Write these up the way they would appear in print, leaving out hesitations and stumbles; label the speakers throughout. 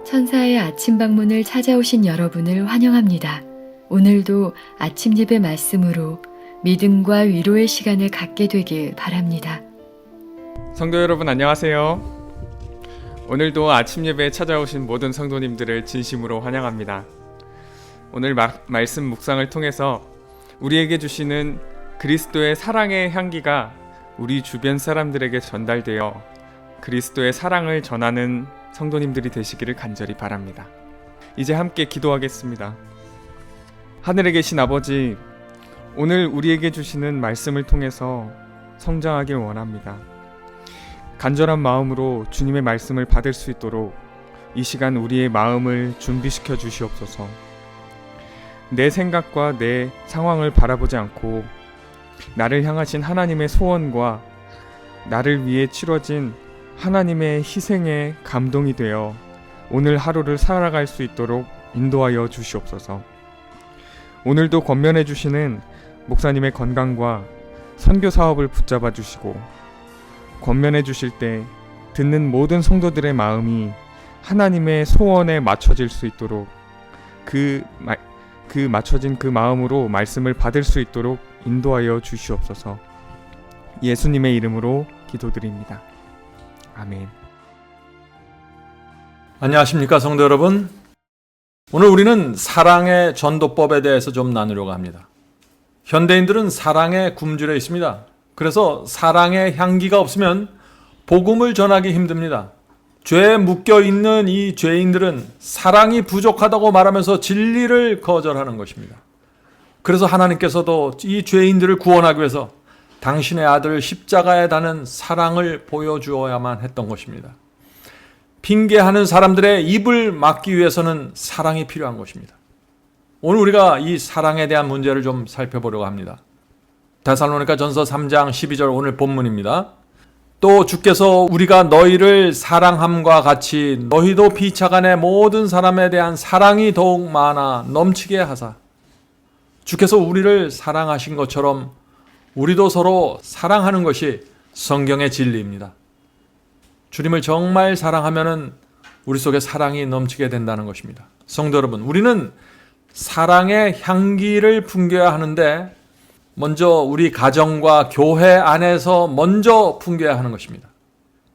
Speaker 1: 천사의 아침 방문을 찾아오신 여러분을 환영합니다. 오늘도 아침 예배 말씀으로 믿음과 위로의 시간을 갖게 되길 바랍니다.
Speaker 2: 성도 여러분 안녕하세요. 오늘도 아침 예배에 찾아오신 모든 성도님들을 진심으로 환영합니다. 오늘 말씀 묵상을 통해서 우리에게 주시는 그리스도의 사랑의 향기가 우리 주변 사람들에게 전달되어 그리스도의 사랑을 전하는 성도님들이 되시기를 간절히 바랍니다. 이제 함께 기도하겠습니다. 하늘에 계신 아버지, 오늘 우리에게 주시는 말씀을 통해서 성장하길 원합니다. 간절한 마음으로 주님의 말씀을 받을 수 있도록 이 시간 우리의 마음을 준비시켜 주시옵소서. 내 생각과 내 상황을 바라보지 않고 나를 향하신 하나님의 소원과 나를 위해 치러진 하나님의 희생에 감동이 되어 오늘 하루를 살아갈 수 있도록 인도하여 주시옵소서. 오늘도 권면해 주시는 목사님의 건강과 선교 사업을 붙잡아 주시고 권면해 주실 때 듣는 모든 성도들의 마음이 하나님의 소원에 맞춰질 수 있도록 그 맞춰진 그 마음으로 말씀을 받을 수 있도록 인도하여 주시옵소서. 예수님의 이름으로 기도드립니다. 아멘.
Speaker 3: 안녕하십니까 성도 여러분. 오늘 우리는 사랑의 전도법에 대해서 좀 나누려고 합니다. 현대인들은 사랑에 굶주려 있습니다. 그래서 사랑의 향기가 없으면 복음을 전하기 힘듭니다. 죄에 묶여 있는 이 죄인들은 사랑이 부족하다고 말하면서 진리를 거절하는 것입니다. 그래서 하나님께서도 이 죄인들을 구원하기 위해서 당신의 아들 십자가에 다는 사랑을 보여주어야만 했던 것입니다. 핑계하는 사람들의 입을 막기 위해서는 사랑이 필요한 것입니다. 오늘 우리가 이 사랑에 대한 문제를 좀 살펴보려고 합니다. 데살로니가 전서 3장 12절 오늘 본문입니다. 또 주께서 우리가 너희를 사랑함과 같이 너희도 피차간의 모든 사람에 대한 사랑이 더욱 많아 넘치게 하사. 주께서 우리를 사랑하신 것처럼 우리도 서로 사랑하는 것이 성경의 진리입니다. 주님을 정말 사랑하면은 우리 속에 사랑이 넘치게 된다는 것입니다. 성도 여러분, 우리는 사랑의 향기를 풍겨야 하는데 먼저 우리 가정과 교회 안에서 먼저 풍겨야 하는 것입니다.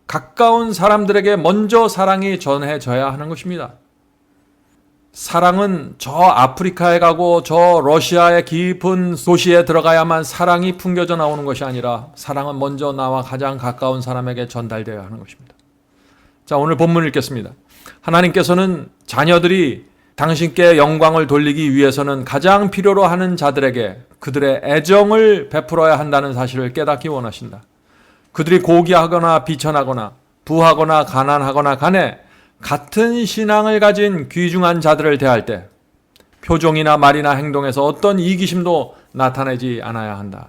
Speaker 3: 가까운 사람들에게 먼저 사랑이 전해져야 하는 것입니다. 사랑은 저 아프리카에 가고 저 러시아의 깊은 도시에 들어가야만 사랑이 풍겨져 나오는 것이 아니라 사랑은 먼저 나와 가장 가까운 사람에게 전달되어야 하는 것입니다. 자, 오늘 본문 읽겠습니다. 하나님께서는 자녀들이 당신께 영광을 돌리기 위해서는 가장 필요로 하는 자들에게 그들의 애정을 베풀어야 한다는 사실을 깨닫기 원하신다. 그들이 고귀하거나 비천하거나 부하거나 가난하거나 간에 같은 신앙을 가진 귀중한 자들을 대할 때 표정이나 말이나 행동에서 어떤 이기심도 나타내지 않아야 한다.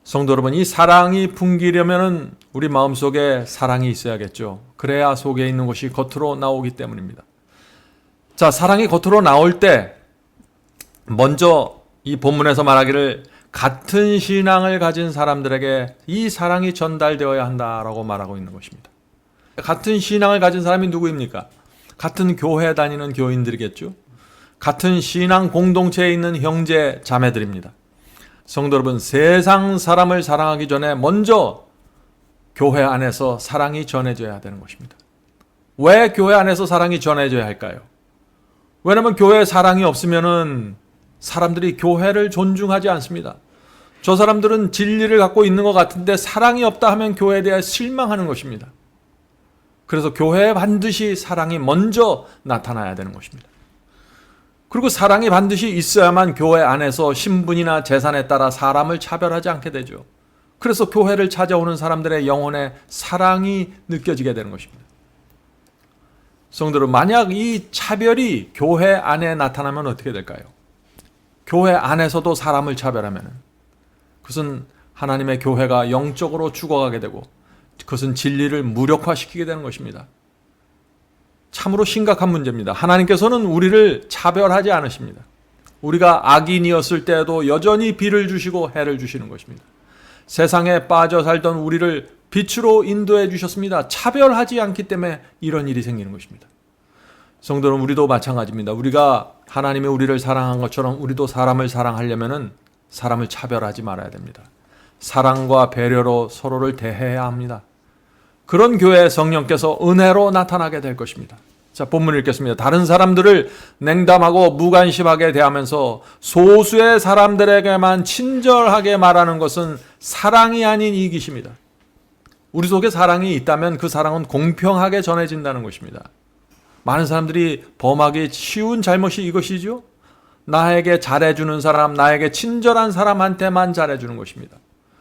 Speaker 3: 성도 여러분, 이 사랑이 풍기려면 우리 마음속에 사랑이 있어야겠죠. 그래야 속에 있는 것이 겉으로 나오기 때문입니다. 자, 사랑이 겉으로 나올 때 먼저 이 본문에서 말하기를 같은 신앙을 가진 사람들에게 이 사랑이 전달되어야 한다라고 말하고 있는 것입니다. 같은 신앙을 가진 사람이 누구입니까? 같은 교회 다니는 교인들이겠죠. 같은 신앙 공동체에 있는 형제 자매들입니다. 성도 여러분, 세상 사람을 사랑하기 전에 먼저 교회 안에서 사랑이 전해져야 되는 것입니다. 왜 교회 안에서 사랑이 전해져야 할까요? 왜냐하면 교회에 사랑이 없으면은 사람들이 교회를 존중하지 않습니다. 저 사람들은 진리를 갖고 있는 것 같은데 사랑이 없다 하면 교회에 대해 실망하는 것입니다. 그래서 교회에 반드시 사랑이 먼저 나타나야 되는 것입니다. 그리고 사랑이 반드시 있어야만 교회 안에서 신분이나 재산에 따라 사람을 차별하지 않게 되죠. 그래서 교회를 찾아오는 사람들의 영혼에 사랑이 느껴지게 되는 것입니다. 성도들, 만약 이 차별이 교회 안에 나타나면 어떻게 될까요? 교회 안에서도 사람을 차별하면 그것은 하나님의 교회가 영적으로 죽어가게 되고 그것은 진리를 무력화시키게 되는 것입니다. 참으로 심각한 문제입니다. 하나님께서는 우리를 차별하지 않으십니다. 우리가 악인이었을 때에도 여전히 비를 주시고 해를 주시는 것입니다. 세상에 빠져 살던 우리를 빛으로 인도해 주셨습니다. 차별하지 않기 때문에 이런 일이 생기는 것입니다. 성도 여러분, 우리도 마찬가지입니다. 우리가 하나님이 우리를 사랑한 것처럼 우리도 사람을 사랑하려면은 사람을 차별하지 말아야 됩니다. 사랑과 배려로 서로를 대해야 합니다. 그런 교회에 성령께서 은혜로 나타나게 될 것입니다. 자, 본문 읽겠습니다. 다른 사람들을 냉담하고 무관심하게 대하면서 소수의 사람들에게만 친절하게 말하는 것은 사랑이 아닌 이기심이다. 우리 속에 사랑이 있다면 그 사랑은 공평하게 전해진다는 것입니다. 많은 사람들이 범하기 쉬운 잘못이 이것이죠. 나에게 잘해주는 사람, 나에게 친절한 사람한테만 잘해주는 것입니다.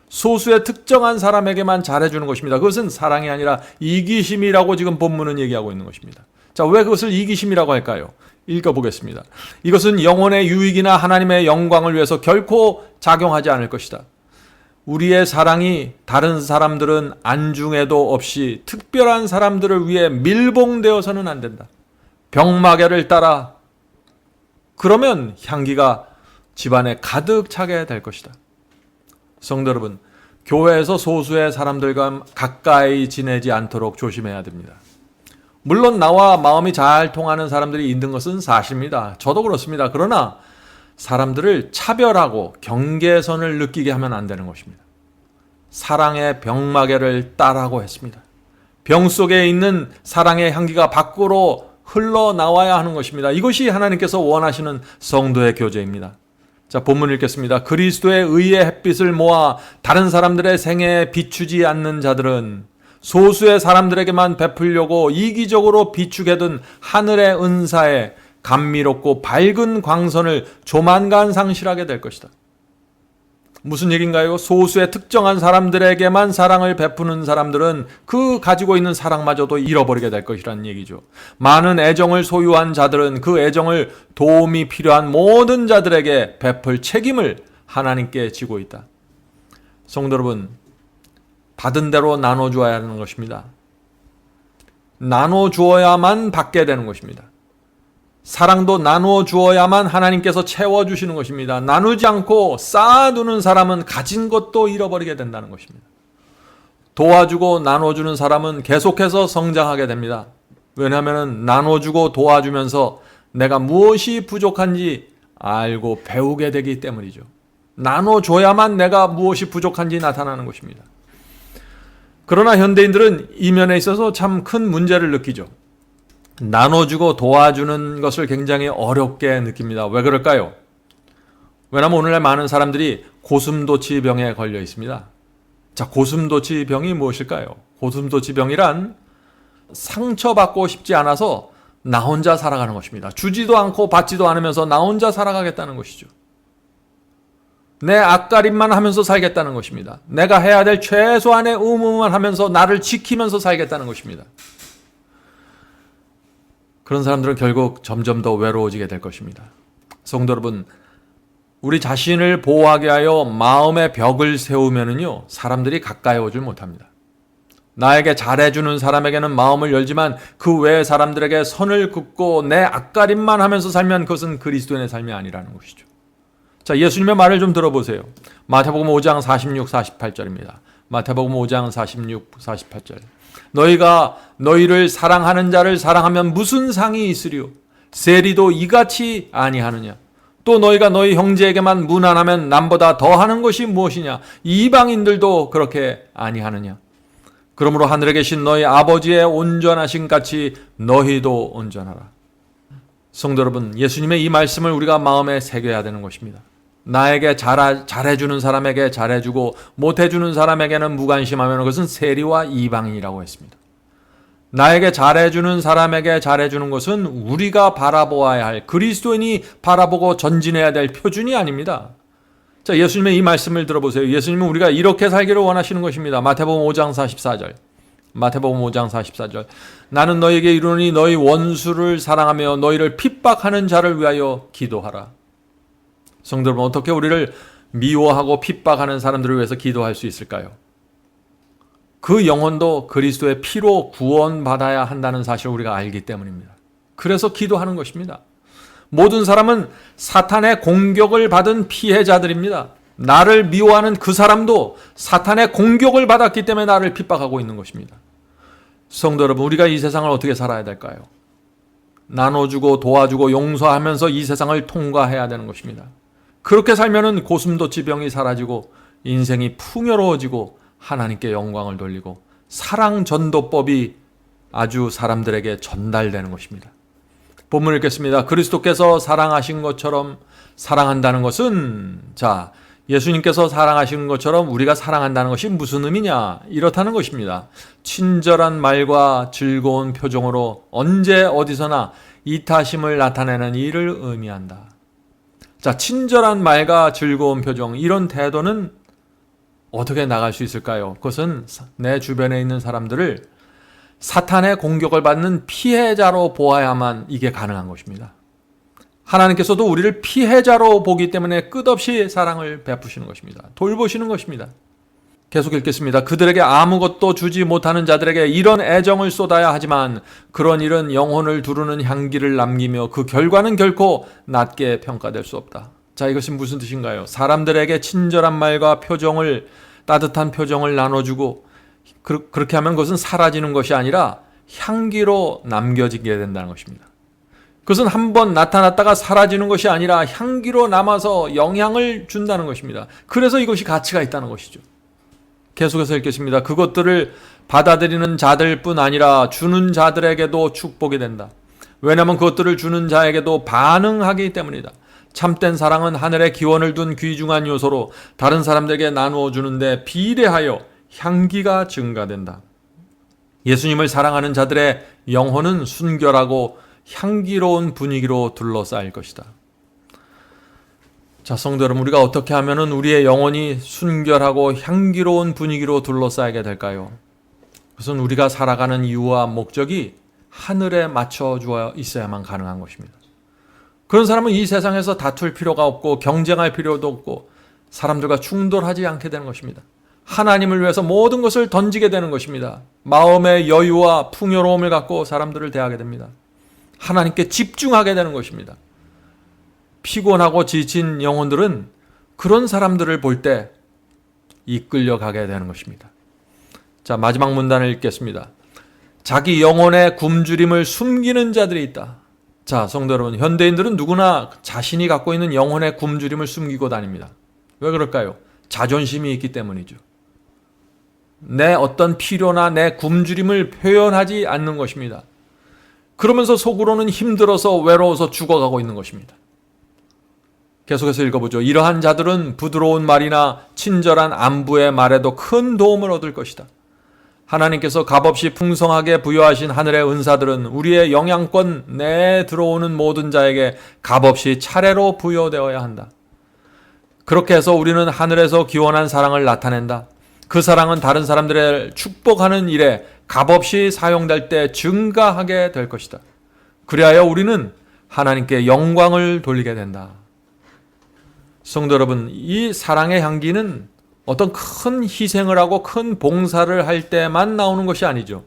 Speaker 3: 소수의 특정한 사람에게만 잘해주는 것입니다. 그것은 사랑이 아니라 이기심이라고 지금 본문은 얘기하고 있는 것입니다. 자, 왜 그것을 이기심이라고 할까요? 읽어보겠습니다. 이것은 영혼의 유익이나 하나님의 영광을 위해서 결코 작용하지 않을 것이다. 우리의 사랑이 다른 사람들은 안중에도 없이 특별한 사람들을 위해 밀봉되어서는 안 된다. 병마개를 따라 그러면 향기가 집안에 가득 차게 될 것이다. 성도 여러분, 교회에서 소수의 사람들과 가까이 지내지 않도록 조심해야 됩니다. 물론 나와 마음이 잘 통하는 사람들이 있는 것은 사실입니다. 저도 그렇습니다. 그러나 사람들을 차별하고 경계선을 느끼게 하면 안 되는 것입니다. 사랑의 병마개를 따라고 했습니다. 병 속에 있는 사랑의 향기가 밖으로 흘러나와야 하는 것입니다. 이것이 하나님께서 원하시는 성도의 교제입니다. 자, 본문 읽겠습니다. 그리스도의 의의 햇빛을 모아 다른 사람들의 생애에 비추지 않는 자들은 소수의 사람들에게만 베풀려고 이기적으로 비추게 된 하늘의 은사에 감미롭고 밝은 광선을 조만간 상실하게 될 것이다. 무슨 얘기인가요? 소수의 특정한 사람들에게만 사랑을 베푸는 사람들은 그 가지고 있는 사랑마저도 잃어버리게 될 것이라는 얘기죠. 많은 애정을 소유한 자들은 그 애정을 도움이 필요한 모든 자들에게 베풀 책임을 하나님께 지고 있다. 성도 여러분, 받은 대로 나눠주어야 하는 것입니다. 나눠주어야만 받게 되는 것입니다. 사랑도 나눠주어야만 하나님께서 채워주시는 것입니다. 나누지 않고 쌓아두는 사람은 가진 것도 잃어버리게 된다는 것입니다. 도와주고 나눠주는 사람은 계속해서 성장하게 됩니다. 왜냐하면 나눠주고 도와주면서 내가 무엇이 부족한지 알고 배우게 되기 때문이죠. 나눠줘야만 내가 무엇이 부족한지 나타나는 것입니다. 그러나 현대인들은 이 면에 있어서 참 큰 문제를 느끼죠. 나눠주고 도와주는 것을 굉장히 어렵게 느낍니다. 왜 그럴까요? 왜냐하면 오늘날 많은 사람들이 고슴도치병에 걸려 있습니다. 자, 고슴도치병이 무엇일까요? 고슴도치병이란 상처받고 싶지 않아서 나 혼자 살아가는 것입니다. 주지도 않고 받지도 않으면서 나 혼자 살아가겠다는 것이죠. 내 앞가림만 하면서 살겠다는 것입니다. 내가 해야 될 최소한의 의무만 하면서 나를 지키면서 살겠다는 것입니다. 그런 사람들은 결국 점점 더 외로워지게 될 것입니다. 성도 여러분, 우리 자신을 보호하게 하여 마음의 벽을 세우면은요, 사람들이 가까이 오질 못합니다. 나에게 잘해주는 사람에게는 마음을 열지만 그 외의 사람들에게 선을 긋고 내 앞가림만 하면서 살면 그것은 그리스도인의 삶이 아니라는 것이죠. 자, 예수님의 말을 좀 들어보세요. 마태복음 5장 46, 48절입니다. 마태복음 5장 46, 48절. 너희가 너희를 사랑하는 자를 사랑하면 무슨 상이 있으리요? 세리도 이같이 아니하느냐? 또 너희가 너희 형제에게만 무난하면 남보다 더하는 것이 무엇이냐? 이방인들도 그렇게 아니하느냐? 그러므로 하늘에 계신 너희 아버지의 온전하신 같이 너희도 온전하라. 성도 여러분, 예수님의 이 말씀을 우리가 마음에 새겨야 되는 것입니다. 나에게 잘해주는 사람에게 잘해주고 못해주는 사람에게는 무관심하면 그것은 세리와 이방인이라고 했습니다. 나에게 잘해주는 사람에게 잘해주는 것은 우리가 바라보아야 할, 그리스도인이 바라보고 전진해야 될 표준이 아닙니다. 자, 예수님의 이 말씀을 들어보세요. 예수님은 우리가 이렇게 살기를 원하시는 것입니다. 마태복음 5장 44절. 마태복음 5장 44절. 나는 너희에게 이르노니 너희 원수를 사랑하며 너희를 핍박하는 자를 위하여 기도하라. 성도 여러분, 어떻게 우리를 미워하고 핍박하는 사람들을 위해서 기도할 수 있을까요? 그 영혼도 그리스도의 피로 구원받아야 한다는 사실을 우리가 알기 때문입니다. 그래서 기도하는 것입니다. 모든 사람은 사탄의 공격을 받은 피해자들입니다. 나를 미워하는 그 사람도 사탄의 공격을 받았기 때문에 나를 핍박하고 있는 것입니다. 성도 여러분, 우리가 이 세상을 어떻게 살아야 될까요? 나눠주고 도와주고 용서하면서 이 세상을 통과해야 되는 것입니다. 그렇게 살면은 고슴도치병이 사라지고 인생이 풍요로워지고 하나님께 영광을 돌리고 사랑 전도법이 아주 사람들에게 전달되는 것입니다. 본문 읽겠습니다. 그리스도께서 사랑하신 것처럼 사랑한다는 것은, 예수님께서 사랑하시는 것처럼 우리가 사랑한다는 것이 무슨 의미냐? 이렇다는 것입니다. 친절한 말과 즐거운 표정으로 언제 어디서나 이타심을 나타내는 일을 의미한다. 친절한 말과 즐거운 표정, 이런 태도는 어떻게 나갈 수 있을까요? 그것은 내 주변에 있는 사람들을 사탄의 공격을 받는 피해자로 보아야만 이게 가능한 것입니다. 하나님께서도 우리를 피해자로 보기 때문에 끝없이 사랑을 베푸시는 것입니다. 돌보시는 것입니다. 계속 읽겠습니다. 그들에게 아무것도 주지 못하는 자들에게 이런 애정을 쏟아야 하지만 그런 일은 영혼을 두르는 향기를 남기며 그 결과는 결코 낮게 평가될 수 없다. 이것이 무슨 뜻인가요? 사람들에게 친절한 말과 따뜻한 표정을 나눠주고 그렇게 하면 그것은 사라지는 것이 아니라 향기로 남겨지게 된다는 것입니다. 그것은 한번 나타났다가 사라지는 것이 아니라 향기로 남아서 영향을 준다는 것입니다. 그래서 이것이 가치가 있다는 것이죠. 계속해서 읽겠습니다. 그것들을 받아들이는 자들뿐 아니라 주는 자들에게도 축복이 된다. 왜냐하면 그것들을 주는 자에게도 반응하기 때문이다. 참된 사랑은 하늘에 기원을 둔 귀중한 요소로 다른 사람들에게 나누어 주는데 비례하여 향기가 증가된다. 예수님을 사랑하는 자들의 영혼은 순결하고 향기로운 분위기로 둘러싸일 것이다. 성도 여러분, 우리가 어떻게 하면 우리의 영혼이 순결하고 향기로운 분위기로 둘러싸이게 될까요? 그것은 우리가 살아가는 이유와 목적이 하늘에 맞춰져 있어야만 가능한 것입니다. 그런 사람은 이 세상에서 다툴 필요가 없고 경쟁할 필요도 없고 사람들과 충돌하지 않게 되는 것입니다. 하나님을 위해서 모든 것을 던지게 되는 것입니다. 마음의 여유와 풍요로움을 갖고 사람들을 대하게 됩니다. 하나님께 집중하게 되는 것입니다. 피곤하고 지친 영혼들은 그런 사람들을 볼 때 이끌려가게 되는 것입니다. 마지막 문단을 읽겠습니다. 자기 영혼의 굶주림을 숨기는 자들이 있다. 성도 여러분, 현대인들은 누구나 자신이 갖고 있는 영혼의 굶주림을 숨기고 다닙니다. 왜 그럴까요? 자존심이 있기 때문이죠. 내 어떤 필요나 내 굶주림을 표현하지 않는 것입니다. 그러면서 속으로는 힘들어서 외로워서 죽어가고 있는 것입니다. 계속해서 읽어보죠. 이러한 자들은 부드러운 말이나 친절한 안부의 말에도 큰 도움을 얻을 것이다. 하나님께서 값없이 풍성하게 부여하신 하늘의 은사들은 우리의 영향권 내에 들어오는 모든 자에게 값없이 차례로 부여되어야 한다. 그렇게 해서 우리는 하늘에서 기원한 사랑을 나타낸다. 그 사랑은 다른 사람들을 축복하는 일에 값없이 사용될 때 증가하게 될 것이다. 그리하여 우리는 하나님께 영광을 돌리게 된다. 성도 여러분, 이 사랑의 향기는 어떤 큰 희생을 하고 큰 봉사를 할 때만 나오는 것이 아니죠.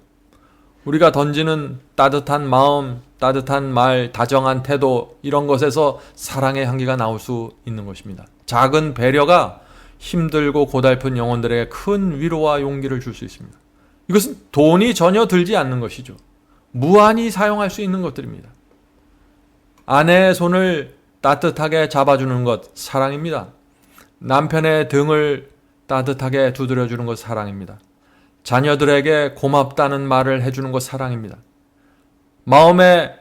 Speaker 3: 우리가 던지는 따뜻한 마음, 따뜻한 말, 다정한 태도, 이런 것에서 사랑의 향기가 나올 수 있는 것입니다. 작은 배려가 힘들고 고달픈 영혼들에게 큰 위로와 용기를 줄 수 있습니다. 이것은 돈이 전혀 들지 않는 것이죠. 무한히 사용할 수 있는 것들입니다. 아내의 손을 따뜻하게 잡아주는 것, 사랑입니다. 남편의 등을 따뜻하게 두드려주는 것, 사랑입니다. 자녀들에게 고맙다는 말을 해주는 것, 사랑입니다. 마음에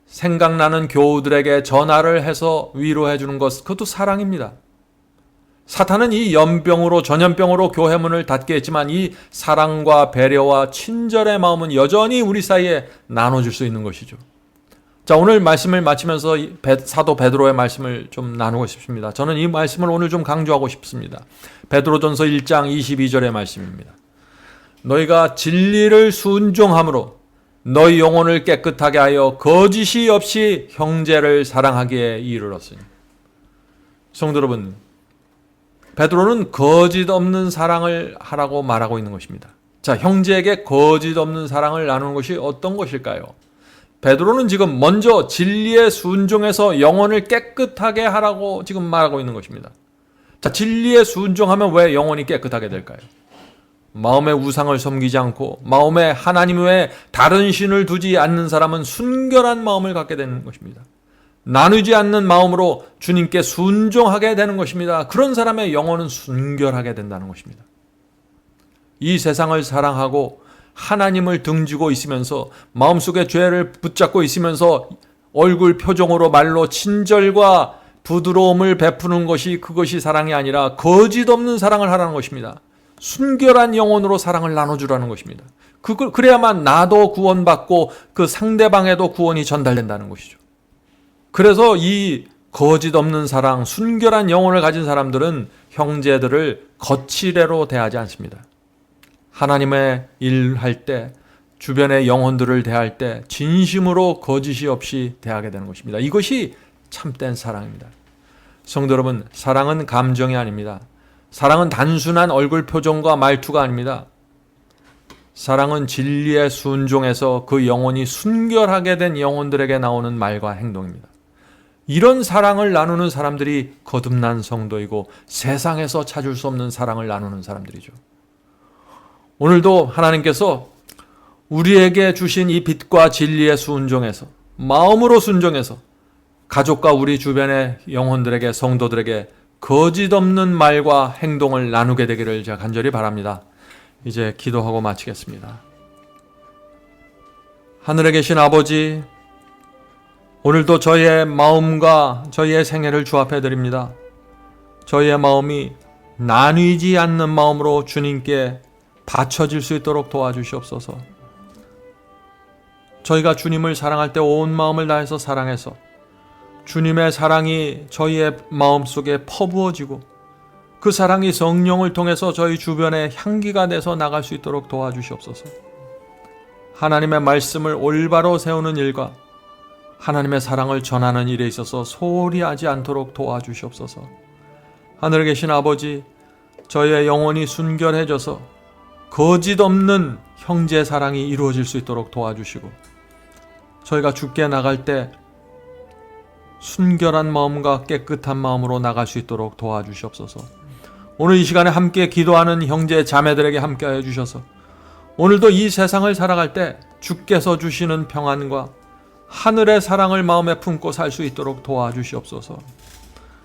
Speaker 3: 생각나는 교우들에게 전화를 해서 위로해주는 것, 그것도 사랑입니다. 사탄은 이 전염병으로 교회 문을 닫게 했지만 이 사랑과 배려와 친절의 마음은 여전히 우리 사이에 나눠줄 수 있는 것이죠. 오늘 말씀을 마치면서 사도 베드로의 말씀을 좀 나누고 싶습니다. 저는 이 말씀을 오늘 좀 강조하고 싶습니다. 베드로전서 1장 22절의 말씀입니다. 너희가 진리를 순종함으로 너희 영혼을 깨끗하게 하여 거짓이 없이 형제를 사랑하기에 이르렀으니. 성도 여러분, 베드로는 거짓 없는 사랑을 하라고 말하고 있는 것입니다. 형제에게 거짓 없는 사랑을 나누는 것이 어떤 것일까요? 베드로는 지금 먼저 진리에 순종해서 영혼을 깨끗하게 하라고 지금 말하고 있는 것입니다. 자, 진리에 순종하면 왜 영혼이 깨끗하게 될까요? 마음의 우상을 섬기지 않고 마음에 하나님 외에 다른 신을 두지 않는 사람은 순결한 마음을 갖게 되는 것입니다. 나누지 않는 마음으로 주님께 순종하게 되는 것입니다. 그런 사람의 영혼은 순결하게 된다는 것입니다. 이 세상을 사랑하고 하나님을 등지고 있으면서 마음속에 죄를 붙잡고 있으면서 얼굴 표정으로 말로 친절과 부드러움을 베푸는 것이 그것이 사랑이 아니라 거짓 없는 사랑을 하라는 것입니다. 순결한 영혼으로 사랑을 나눠주라는 것입니다. 그래야만 나도 구원받고 그 상대방에도 구원이 전달된다는 것이죠. 그래서 이 거짓 없는 사랑, 순결한 영혼을 가진 사람들은 형제들을 거칠애로 대하지 않습니다. 하나님의 일할 때, 주변의 영혼들을 대할 때 진심으로 거짓이 없이 대하게 되는 것입니다. 이것이 참된 사랑입니다. 성도 여러분, 사랑은 감정이 아닙니다. 사랑은 단순한 얼굴 표정과 말투가 아닙니다. 사랑은 진리에 순종해서 그 영혼이 순결하게 된 영혼들에게 나오는 말과 행동입니다. 이런 사랑을 나누는 사람들이 거듭난 성도이고 세상에서 찾을 수 없는 사랑을 나누는 사람들이죠. 오늘도 하나님께서 우리에게 주신 이 빛과 진리에 순종해서 마음으로 순종해서 가족과 우리 주변의 영혼들에게 성도들에게 거짓 없는 말과 행동을 나누게 되기를 제가 간절히 바랍니다. 이제 기도하고 마치겠습니다. 하늘에 계신 아버지, 오늘도 저희의 마음과 저희의 생애를 주 앞에 드립니다. 저희의 마음이 나뉘지 않는 마음으로 주님께 바쳐질 수 있도록 도와주시옵소서. 저희가 주님을 사랑할 때 온 마음을 다해서 사랑해서 주님의 사랑이 저희의 마음속에 퍼부어지고 그 사랑이 성령을 통해서 저희 주변에 향기가 돼서 나갈 수 있도록 도와주시옵소서. 하나님의 말씀을 올바로 세우는 일과 하나님의 사랑을 전하는 일에 있어서 소홀히 하지 않도록 도와주시옵소서. 하늘에 계신 아버지, 저희의 영혼이 순결해져서 거짓 없는 형제 사랑이 이루어질 수 있도록 도와주시고 저희가 주께 나갈 때 순결한 마음과 깨끗한 마음으로 나갈 수 있도록 도와주시옵소서. 오늘 이 시간에 함께 기도하는 형제 자매들에게 함께하여 주셔서 오늘도 이 세상을 살아갈 때 주께서 주시는 평안과 하늘의 사랑을 마음에 품고 살 수 있도록 도와주시옵소서.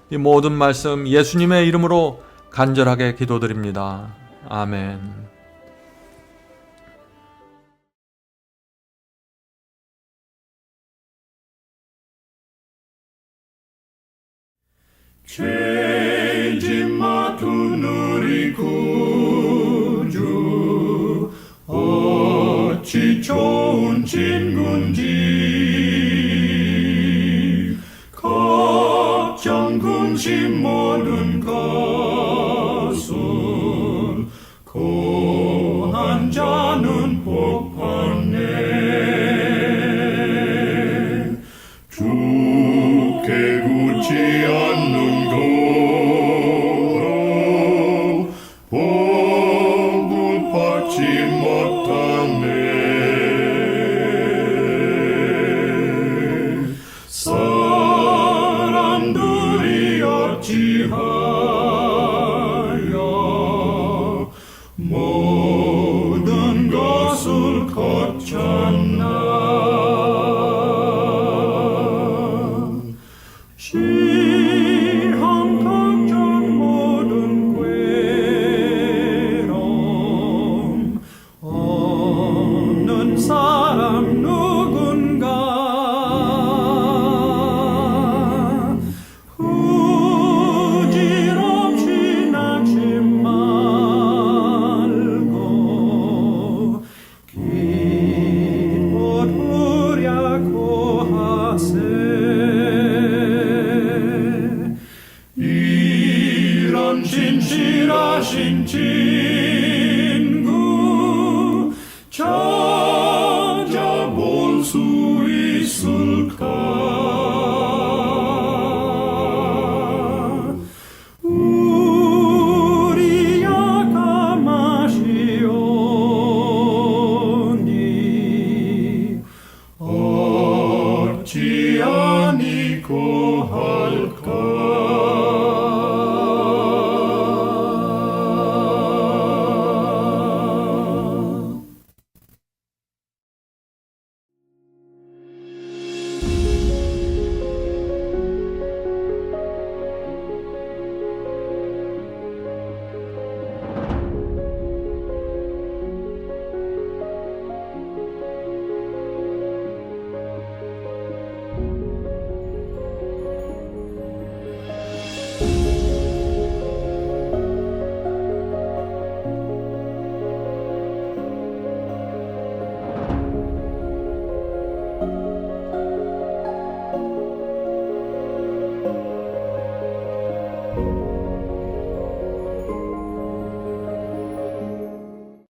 Speaker 3: 이 모든 말씀 예수님의 이름으로 간절하게 기도드립니다. 아멘.
Speaker 4: 죄짐 맡은 우리 구주 어찌 좋은 친구인지 걱정 근심 모든 것을 고한 자는 복 받네. 주께 굳지 않는 받지 못하네. 사람들이 어찌하여 모든 것을 거쳤나. 시험 걱정 모든 괴로움 없는 사람 누군가. 부질없이 낙심 말고 기뻐하랴 고하세. 이런 진실하신 친구 찾아볼 수 있을까. 우리 약함하시오니 어찌하니 고